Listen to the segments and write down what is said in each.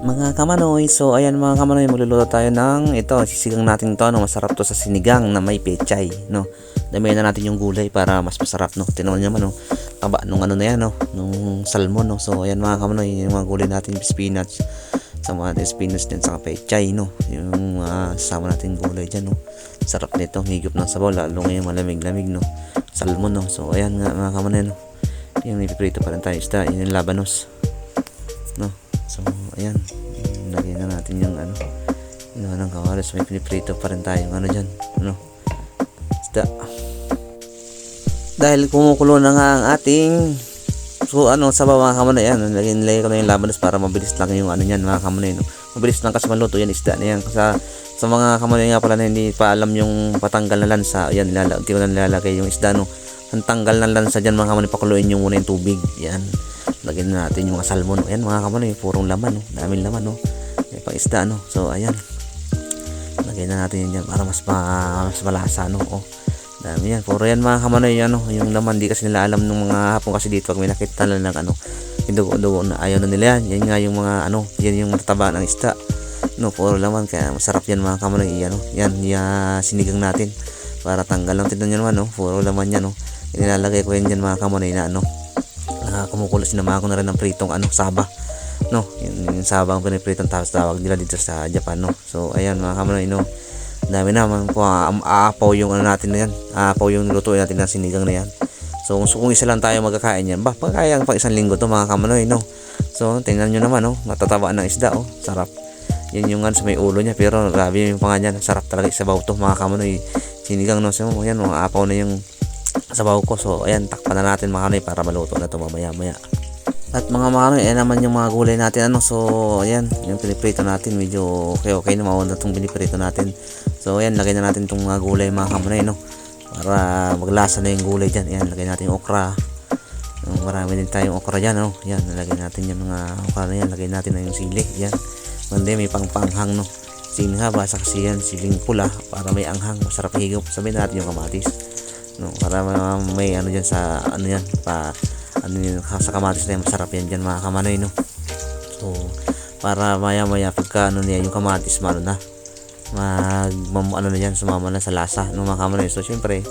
Mga kamanoy, so ayan mga kamanoy, magluluto tayo ng ito, sisigang natin to, no, masarap to sa sinigang na may pechay, no. Damihan na natin yung gulay para mas masarap, no. Tinawan niyo naman, no, taba nung ano na yan, no, nung salmon, no. So ayan mga kamanoy, yung mga gulay natin, spinach, sama natin spinach din sa pechay, no. Yung sama natin gulay dyan, no. Sarap nito, higop ng sabaw, lalo ngayon malamig-lamig, no. Salmon, no. So ayan nga mga kamanoy, no. Yung ipiprito pa rin tayo isda, yun yung labanos, no. So ayan, lagyan na natin yung ng kawalis. May piniprito pa rin tayo dyan, isda. Dahil kumukulo na nga ang ating sabaw mga kamanoy. Yan, lagyan ko na yung labanos para mabilis lang yung yan mga kamanoy, no. Mabilis lang kasi maluto yan isda na yan. Sa mga kamanoy nga pala na hindi pa alam yung patanggal na lansa, yan, hindi ko na nilalagay yung isda, no. Ang tanggal ng lansa dyan mga kamanoy, pakuluin nyo muna yung tubig. Yan, lagyan na natin yung mga salmon. Ayan mga kamanoy, purong laman, no. Daming laman, no. May pang isda, no. So ayan, lagyan na natin yan dyan para mas malasa, no. Dami yan, puro yan mga kamanoy, yung laman. Di kasi nila alam ng mga hapon kasi dito pag may nakita na lang yung dugo na ayaw na nila yan. Yan nga yung mga yan yung matataba ng isda, no. Puro laman, kaya masarap yan mga kamanoy. Yan sinigang natin para tanggal lang. Tignan nyo naman, no. Puro laman yan, no. Nilalagay ko yan dyan mga kamanoy na kumukulo. Sinamahan ko na rin ng pritong saba, no. Yung sabang pinipritong tawag nila dito sa Japan, no. So ayan mga kamanoy, no. Dami naman po, aapaw yung natin na yan, aapaw yung lutuin natin na sinigang na yan. So kung isa lang tayo magkakain yan, pagkaya pang isang linggo to mga kamanoy, no. So tingnan nyo naman, no, matataba ng isda, sarap. Yan yung sa may ulo niya, pero grabe yung panganyan, sarap talaga isabaw to mga kamanoy, sinigang, no. So yan, aapaw na yung sabaw ko. So ayan, takpan na natin mga kamanoy para maluto na to mamaya. At mga kamanoy, ayan naman yung mga gulay natin, so ayan, yung piniprito natin, medyo okay na mauna itong piniprito natin. So ayan, lagay na natin itong mga gulay mga kamanoy, no, para maglasa na yung gulay dyan. Ayan, lagay natin yung okra. Marami din tayong okra dyan, no. Ayan, lagay natin yung mga okra na yan. Lagay natin na yung sili. Ayan, mandi may pangpanghang, no. Siling haba, saka yan, siling pula para may anghang, masarap higop. Sabihin natin yung kamatis, no, para may dyan sa yan, sa kamatis na yan, masarap yan dyan mga kamanoy, no. So para maya pagka niya yung kamatis na yan, sumama na sa lasa ng mga kamanoy. So syempre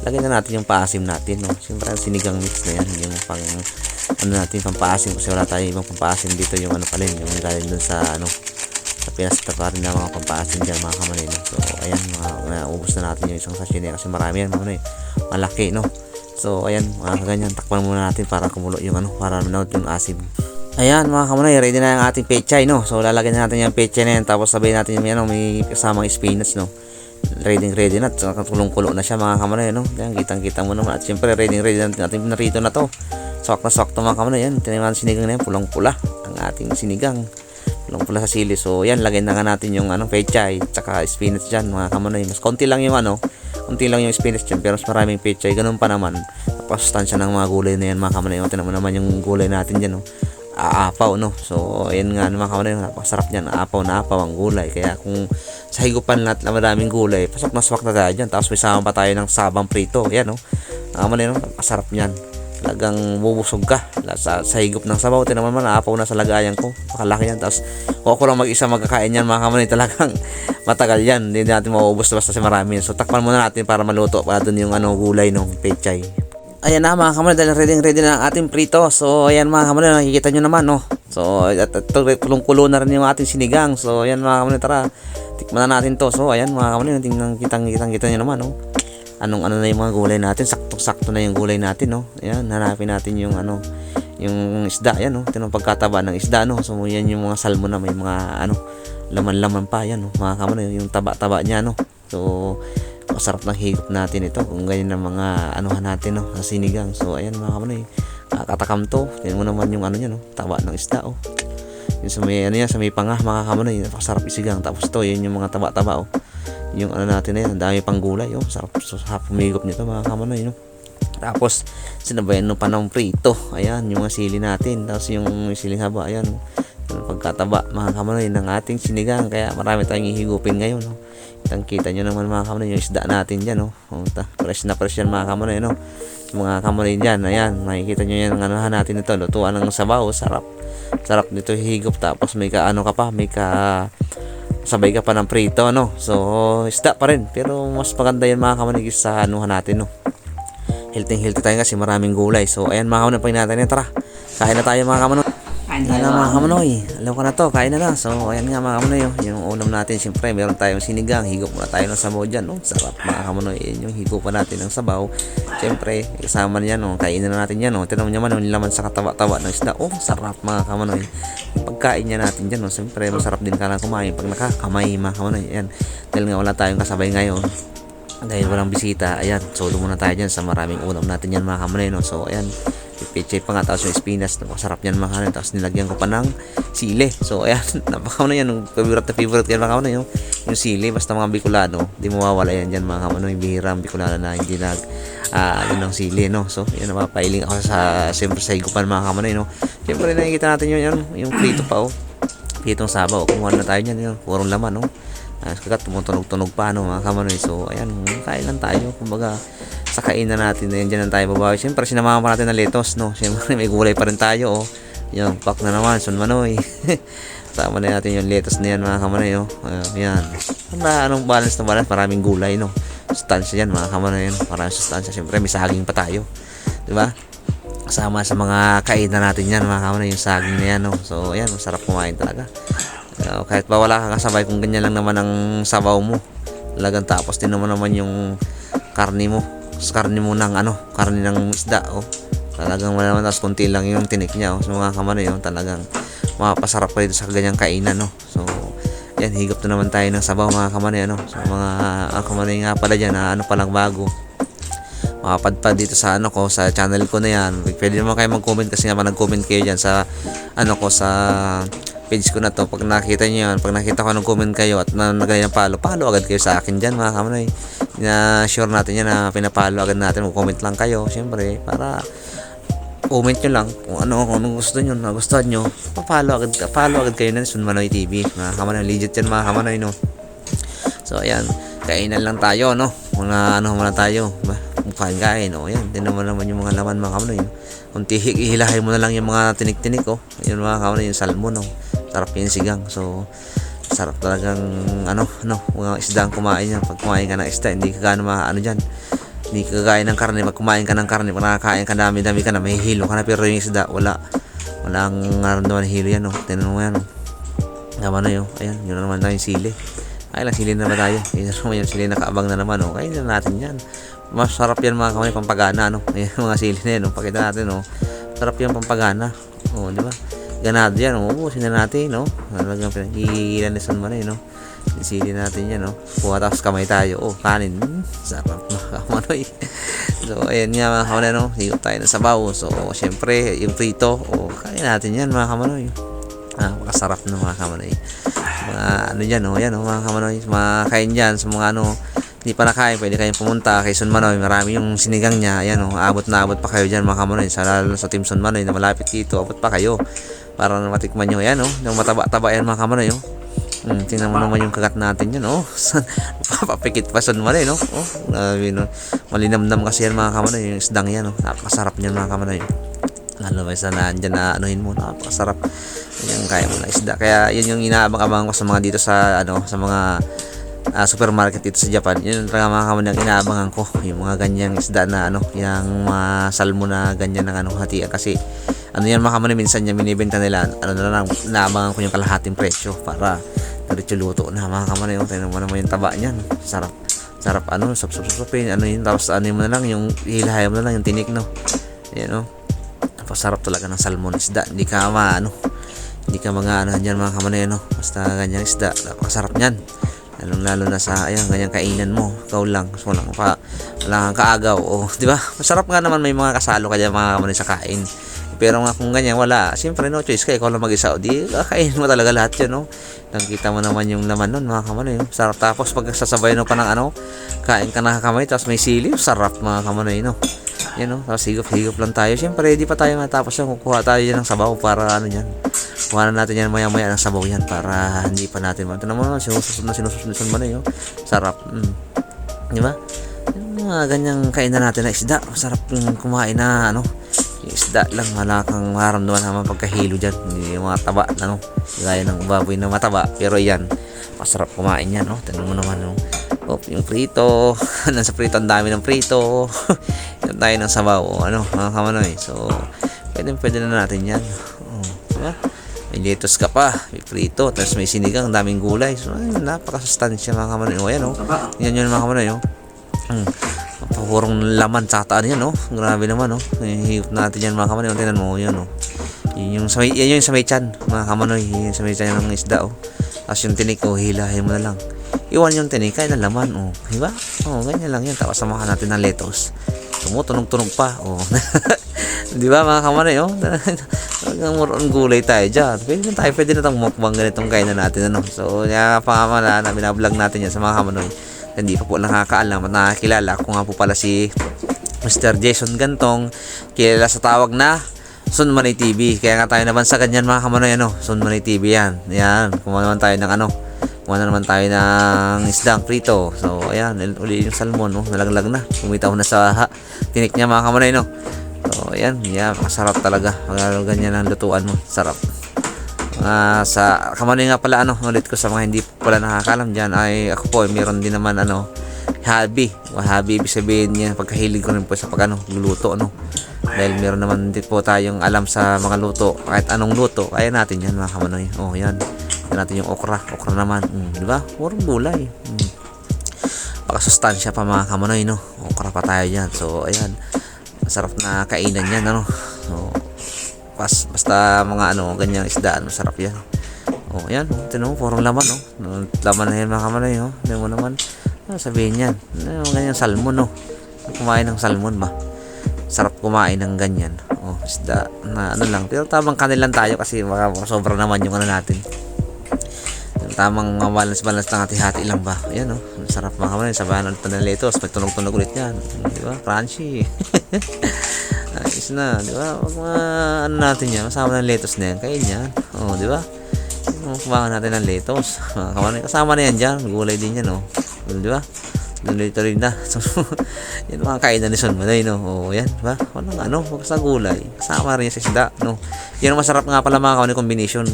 lagyan na natin yung paasim natin, no. Syempre ang sinigang mix na yan, yung pang natin pang paasim, kasi wala tayong ibang pampaasim dito. Yung pala yung galing dun sa sa Pinas, pa rin na mga pampaasim dyan mga kamanoy, no. So ayan, ubos na natin yung isang sachet na, kasi marami yan mga kamanoy, malaki, no. So ayan, ganyan, takpan muna natin para kumulo yung para manood yung asim. Ayan mga kamanoy, ready na yung ating pechay, no. So lalagyan natin yung pechay na yan, tapos sabihin natin yung may kasamang spinach, no. Ready na, tulong-kulo na siya mga kamanoy, no. Ayan, kitang-kita mo naman. At syempre ready natin pinarito na to. Swak na swak to mga kamanoy. Yan, tinaman sinigang na yan, pulang-pula ang ating sinigang, pulang-pula sa sili. So yan, lagyan na nga natin yung pechay tsaka spinach dyan mga kamanoy. Mas konti lang yung konti lang yung spinach dyan, pero mas maraming pechay. Ganun pa naman, napasustansya ng mga gulay na yan mga kamanoy. Tingnan mo naman yung gulay natin dyan, no. Aapaw, no. So ayan nga mga kamanoy, napakasarap niyan, aapaw na aapaw ang gulay. Kaya kung sa higupan lahat na madaming gulay, pasok na swak na tayo dyan. Tapos may sama pa tayo ng sabang prito, ayan, no. Kamanoy, no, napakasarap niyan, talagang bubusog ka sa higup ng sabaw. Tinaman naman, aapaw na sa lagayan ko, pakalaki yan. Tapos kung ako lang mag-isa magkakain yan mga kamanoy, talagang matagal yan, hindi natin mauubos basta si marami yan. So takpan muna natin para maluto pa dun yung gulay ng pechay. Ayan na mga kamanoy, dahil ready na ang ating prito. So ayan mga kamanoy, nakikita nyo naman, no. So at kulong-kulo na rin yung ating sinigang. So ayan mga kamanoy, tara tikman na natin to. So ayan mga kamanoy, kitang-kita nyo naman, no. Anong na yung mga gulay natin, sakto na yung gulay natin, no. Ayan, hanapin natin yung yung isda, ayan, no. Tingnan pagkataba ng isda, no. So yan yung mga salmon na may mga laman-laman pa, yan, no, mga kamanoy, yung taba-taba niya, no. So masarap ng higop natin ito kung ganyan ng mga natin, no, sa sinigang. So ayan mga kamanoy, katakam to. Tingnan mo naman yung niya, no, taba ng isda, yung sa may sa may panga mga kamanoy, napakasarap isigang. Tapos to, yun yung mga taba-taba, yung natin na yan, dami pang gulay, sarap humigop nito mga kamanoy, no. Tapos sinabayan pa ng prito, ayan, yung mga sili natin. Tapos yung siling haba, ayan, Yung pagkataba mga kamanoy ng ating sinigang, kaya marami tayong ihigupin ngayon, no. Kita nyo naman mga kamanoy yung isda natin dyan, no. Fresh na fresh yan mga kamanoy, no. Yung mga kamanoy dyan, ayan, makikita nyo yan ang anuhan natin ito, lutuan ng sabaw, sarap nito higop, tapos may ano ka pa, may sabay ka pa ng prito, no. So isda pa rin, pero mas maganda yan mga kamanoy sa anuhan natin, no. Healthy tayo kasi maraming gulay. So ayan mga kamanoy, pag natin yan, tara kain na tayo mga kamanoy. Kain na mga kamanoy, alam ko na to, kain na. So ayan nga mga kamanoy, yung ulam natin, siyempre meron tayong sinigang, higop muna tayo ng sabaw dyan, no. Sarap mga kamanoy, yun yung higupan natin ng sabaw, siyempre kasama niyan, no. Kainin na natin yan, no. Tinanong nyo man yung laman sa kataba-taba ng isda, sarap mga kamanoy. Pagkain niya natin dyan, no, siyempre masarap din ka lang kumain pag nakakamay mga kamanoy. Ayan, dahil nga wala tayong kasabay ngayon, dahil walang bisita, ayan, solo muna tayo dyan sa maraming ulam natin yan mga kamanoy, no. So ayan, pipichay pa nga, tapos yung spinas, napakasarap yan mga kamanoy, tapos nilagyan ko pa ng sili. So ayan, napakakamanoy yan, yung favorite yan mga kamanoy, yung sili, basta mga Bicolano, di mawawala yan dyan mga kamanoy. Bihira ang Bicolano na hindi yun ng sili, no. So yan, napapailing ako siyempre sa higupan mga kamanoy, no. Siyempre nakikita natin yung prito pa, pritong sabaw, kumuha na tayo dyan, yung purong laman, no. Kagat tumutunog-tunog pa, no mga kamanoy. So ayan, kain lang tayo, kumbaga sa kainan natin, ayan, dyan lang tayo babawi. Siyempre sinamahan pa natin ng lettuce, no. Siyempre may gulay pa rin tayo, yung pak na naman, sunmanoy. Sama na natin yung lettuce na yan mga kamanoy, yan, anong balance na balance, maraming gulay, no. Sustansya yan mga kamanoy, maraming sustansya. Siyempre may saging pa tayo, diba, kasama sa mga kainan natin yan mga kamanoy, yung saging na yan, no. So ayan, masarap kumain talaga. Kahit ba wala kang kasabay, kung ganyan lang naman ang sabaw mo, talagang tapos din naman yung karne mo ng karne ng isda, talagang wala naman, tapos konti lang yung tinik niya, so mga kamanoy, talagang mapasarap pa rin sa ganyang kainan, no. So yan, higop na naman tayo ng sabaw mga kamanoy, so mga kamanoy nga pala dyan, palang bago, makapadpad dito sa sa channel ko na yan, pwede naman kayo mag-comment, kasi nga nag-comment kayo dyan sa sa page ko na to. Pag nakita nyo yan, pag nakita ko ng comment kayo at nagayang follow agad kayo sa akin dyan mga kamanoy, na sure natin yan na pinapalo agad natin. Mag-comment lang kayo, syempre, para comment nyo lang kung anong gusto nyo, nagustuhan nyo, follow agad kayo na Sunmanoy TV mga kamanoy. Legit yan mga kamanoy, no. So ayan, kainan lang tayo, no. Mga muna tayo, kain, yan, din naman yung mga laman mga kamanoy, kunti ihilahin mo na lang yung mga tinik-tinik, yun mga kamanoy, yung salmon, sarap yung sigang. So sarap talagang mga isdang kumain yan. Pag kumain ka ng isda, hindi ka gano'n dyan, hindi ka kagaya ng karne. Pag kumain ka ng karne, pag nakakain ka dami ka na, may hilo ka na, pero yung isda walang naramdaman ng hilo yan, tinan mo yan, ayan, yun na naman tayo yung sili. Ay lang, sili na ba tayo? Yun naman yung sili, nakaabang na naman, kain na natin yan. Masarap yan mga kamay, pampagana, ayan, mga sili na yan, pakita natin, sarap yan, pampagana, di ba? Ganado yan, ubusin na natin, talagang pinagigilan ni Sunmanoy, sili natin yan, kuha tapos kamay tayo, kanin, sarap mga kamanoy. So ayan nga mga kamanoy, higop tayo ng sabaw. So syempre yung prito, kain natin yan mga kamanoy. Makasarap na mga kamanoy. Mga yan, mga kamanoy, makain dyan sa mga hindi pa nakain, pwede kayong pumunta kay Sunmanoy. Marami yung sinigang niya, ayan, abot pa kayo dyan mga kamanoy, lalo sa Team Sunmanoy na malapit dito, abot pa kayo para matikman nyo, ayan, yung mataba-taba yan mga kamanoy, tingnan mo naman yung kagat natin yan, papapikit pa Sunmanoy, malinamnam kasi yan mga kamanoy, yung isdang yan, napakasarap niyan mga kamanoy, lalo ba sa nandyan na mo, napakasarap yan, kaya mo na isda. Kaya yun yung inaabang-abang ko sa mga dito sa sa mga supermarket dito sa Japan. Yun talaga mga kamanoy, ang inaabangan ko yung mga ganyang isda na yung mga salmon na ganyan ng hatian, kasi yan mga kamanoy, minsan yung binibenta nila, inaabangan ko yung kalahating presyo para diretso luto na mga kamanoy. Tingnan mo naman yung taba niyan, sarap sup-supin, yun, tapos mo na lang yung hilahay mo na lang yung tinik, yan, napasarap talaga ng salmon isda. Hindi ka hindi ka mga dyan mga kamanoy, basta ganyang isda, napakasarap niyan, lalo na sa ganyang kainan mo, ikaw lang, so wala kang kaagaw, di ba? Masarap nga naman may mga kasalo ka dyan mga kamanoy sa kain. Pero nga kung ganyan, wala, siyempre no choice ka, ikaw lang mag-isa, di kakain mo talaga lahat yun, nakikita mo naman yung laman nun mga kamanoy, sarap. Tapos pag sasabay pa ng kain ka na kamay, tapos may sili, sarap mga kamanoy, tapos higop lang tayo. Siyempre di pa tayo matapos kukuha tayo ng sabaw para yan, kuha na natin yan maya-maya ng sabaw yan para hindi pa natin. Ito naman, sinususunod mo na yun. Sarap. Di ba? Yung mga ganyang kainan natin na isda. Masarap yung kumain na ano. Yung isda lang, wala kang maramdaman naman pagkahilo dyan. Hindi yung mga taba, ano. Gaya ng baboy na mataba. Pero yan, masarap kumain yan, no? Tignan mo naman, no? Yung prito. Nasa prito, ang dami ng prito. Yan tayo ng sabaw, ano, mga kamanoy. So, pwede na natin yan. Diba? May lettuce ka pa, may prito, tapos may sinigang, daming gulay. So, ayun, napakasustansya mga kamanoy. Ayan, yan yun mga kamanoy, purong laman sa kataan yan, grabe naman, hihigop natin yan mga kamanoy. Tingnan mo, yan, yun yung sa may tiyan mga kamanoy, yung sa may tiyan ng isda, tapos yung tinik, hilahin mo na lang. Iwan yung tinik, kaya na laman, diba? Ganyan lang yan. Tapos samahan natin ng lettuce. Tumutunog-tunog pa, diba mga kamanoy, talagang muron gulay tayo dyan. Pwede na itong mukbang ganitong kainan natin, So, pangamala na binablog natin yan sa mga kamanoy. Hindi pa po nakakaalam at nakakilala. Ako nga po pala si Mr. Jason Gantong, kilala sa tawag na Sunmanay TV. Kaya nga tayo naman sa ganyan mga kamanoy, Sunmanay TV yan. Yan, kumuha naman tayo ng isdang prito. So, ayan, uli yung salmon, nalaglag na. Kumitaw na sa tinik niya mga kamanoy, So, ayan, masarap talaga. Pag ganyan ang lutuan mo, sarap. Sa kamanoy nga pala, ulit ko sa mga hindi pala nakakalam dyan, ay ako po, meron din naman, hobby. Hobby, ibig sabihin niya, pagkahilig ko rin po sa luluto, Dahil meron naman din po tayong alam sa mga luto. Kahit anong luto, kaya natin yan mga kamanoy. Yan. Yan natin yung okra naman. Diba? Purong gulay. Pakasustansya pa mga kamanoy, Okra pa tayo dyan. So, ayan. Masarap na kainan yan, So, basta mga ganyang isdaan, masarap yan. Ayan, tinan mo, purong laman, Laman na yan mga kamanoy, Hindi mo naman, sabihin yan. Ganyang salmon, Kumain ng salmon ba? Sarap kumain ng ganyan. Isda na lang. Pero tamang kanilan tayo kasi sobra naman yung natin. Tamang balance lang, hati-hati lang ba? Ayan, sarap mga kamanoy. Sabahan ulit ng lettuce, may tunog-tunog ulit yan. Diba? Crunchy. Ayos na, diba? Natin yan, masama ng lettuce na yan. Kain yan. Diba? Kumakan natin ng lettuce. Mga kamanoy, kasama na yan dyan. Gulay din yan, Diba? Dito rin na. So, yan mga kainan ni Sunmanay, yan, ba? Basta gulay. Kasama rin sa isda, Yan ang masarap nga pala mga kamanoy combination.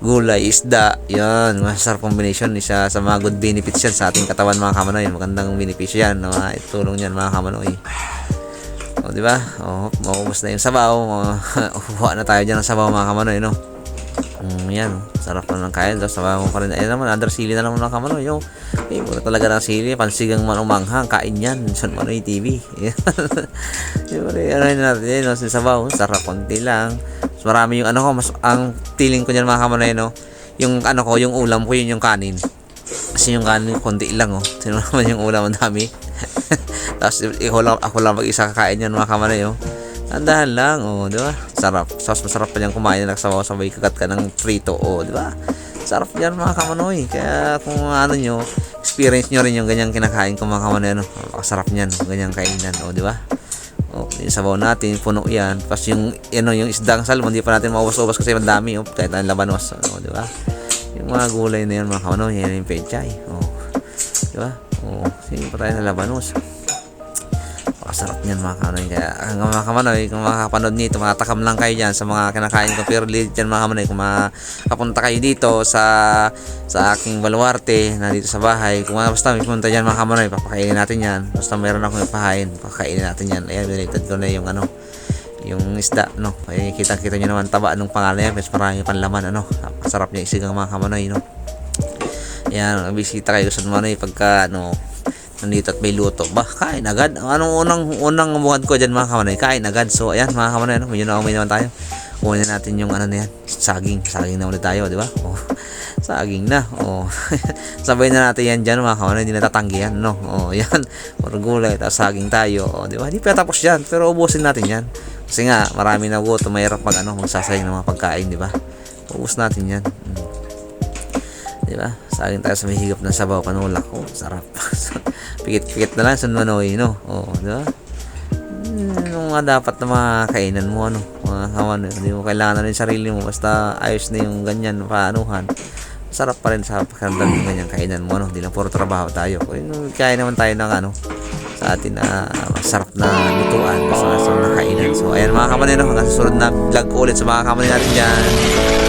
Gulay, isda, yan. Masarap combination. Isa sa mga good benefits yan sa ating katawan mga kamanoy. Magandang benepisyo yan. Itulong yan mga kamanoy. Diba? Maubos na yung sabaw. Uwa na tayo dyan ng sabaw mga kamanoy, yan, sarap na ng kain. Tapos sabaw mo pa rin. Ayan naman, under sili na naman mga kamanoy. Puro talaga ng sili. Pansigang manong-manghang. Kain yan. Sunmanay TV. Siyempre, natin yun. Sabaw, sarap. Konti lang. Mas marami yung ang feeling ko niyan mga kamanoy, yung yung ulam ko, yun yung kanin. Kasi yung kanin, konti lang, Sino naman yung ulam, ang dami. Tapos, ako lang mag-isa kakain yan mga kamanoy, Andahan lang, di ba? Sarap. Masarap pa niyang kumain na sabay kagat ka ng prito, di ba? Sarap yan mga kamanoy. Kaya kung experience nyo rin yung ganyang kinakain ko mga kamanoy, masarap niyan, ganyang kainan, di ba? Yung sabaw natin, puno yan. Tapos yung isdang salmon, hindi pa natin maubos-ubos kasi madami, kahit ang labanos, di ba? Yung mga gulay na yan mga kamanoy, yan yung pechay, di ba? Sige pa tayo na labanos. Masarap niyan mga kamanoy. Kaya mga kamanoy, kung makakapanood nito, matatakam lang kayo dyan sa mga kinakain ko. Pero legit dyan mga kamanoy, kung makapunta kayo dito sa aking baluarte na dito sa bahay, kung basta may punta dyan mga kamanoy, papakainin natin yan. Basta meron akong ipahain, papakainin natin yan. Ayan, related ko na yung yung isda, Ay, kita-kita nyo naman taba anong pangalan yan, mas marami panlaman, Masarap niya isigang mga kamanoy, Ayan, bisita kayo sa Sunmanay pagka nandito at may luto ba, kain agad. Anong unang bungad ko dyan mga kamanoy, kain agad. So ayan mga kamanoy, medyo na-umay naman tayo. Kunin natin yung na yan, saging na ulit tayo, di ba? Saging na, sabay na natin yan dyan mga kamanoy, hindi natatanggi yan, yan, puro gulay, tapos saging tayo, di ba? Hindi pa tapos yan, pero ubusin natin yan. Kasi nga, marami na gutom, mahirap magsasayang ng mga pagkain, di ba? Ubus natin yan. Diba? Saging tayo sa may higop ng sabaw, panulak. Sarap. Pikit-pikit na lang, Sunmanay, diba? yung mga dapat na mga kainan mo, ano, mga kaman. Hindi mo kailangan na yung sarili mo, basta ayos na yung ganyan, paanuhan. Sarap pa rin sa pakiramdam yung ganyang kainan mo, ano. Hindi lang puro trabaho tayo. Kung kaya naman tayo ng ano, sa atin na masarap na lutuan, sa na kainan. So, ayan mga kamanay, no, hanggang sa susunod na vlog ko ulit sa mga kamanay natin dyan.